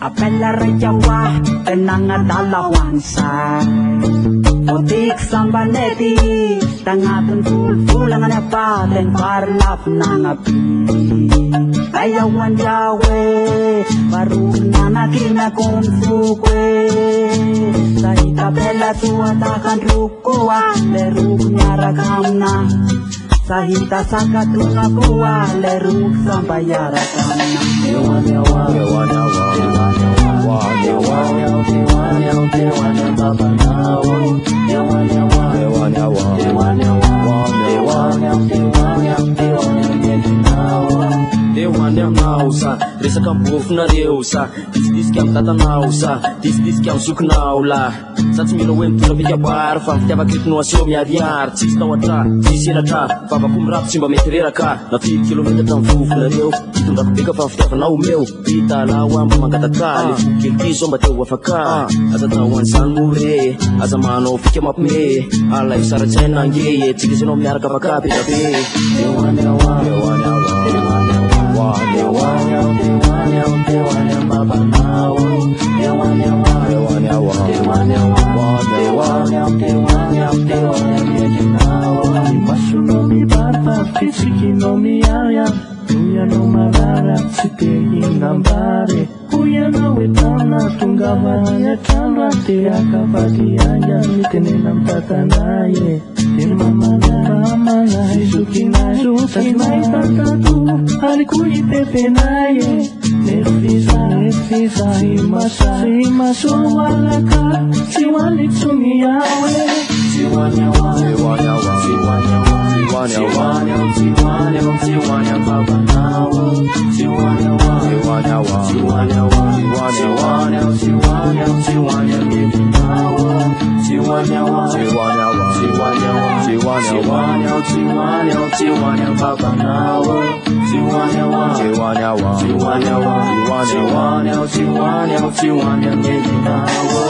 Apella Jawa tenang adalah wangsa Otik sambaneti tangatun fulangan apa dan parlap nangapi ayawan jawe baru nanakina kumsukwe sahita bela tua takan rukua leruk nyarakamna sahita sakatuna kuwa leruk sambayarakamna dewan yawa dewan yawa dewan yawa dewan yawa dewan yawa dewan yawa dewan yawa dewan yawa dewan yawa dewan yawa dewan yang nausa resa kampuf na deusa dis kiam tata nausa dis kiam suk naula sats milo wem tu lebih jabar fam tiaba krit no asom ya diar cis tawatra cis ilatra baba kumrap simba metrera ka na 10 kilometer tam fuf na deu itu ndak pega fam tiaba na umeu ita lawa mangata kali kilki somba te wafaka asa tawan sanure asa mano fike mapme ala isara chena ngeye tikisino myarka bakapi tabe dewan yawa dewan yawa dewan yawa dewan yawa dewan yawa dewan yawa baba nawa dewan yawa dewan yawa dewan yawa dewan yawa dewan yawa dewan yawa masuno mi baba kisiki no mi aya Uya no marara site inambare Uya no wetana tungavanya tana te akavadianya mitene namtatanaye te mama na isukina tasmai tatatu alikui pepenaye nefisa simasa walaka siwalitsumiyawe siwanyawa siwanyawa siwanyawa siwanyawa baba nawa siwanyawa siwanyawa siwanyawa ngeti nawa siwanyawa siwanyawa siwanyawa baba nawa siwanyawa siwanyawa ngeti nawa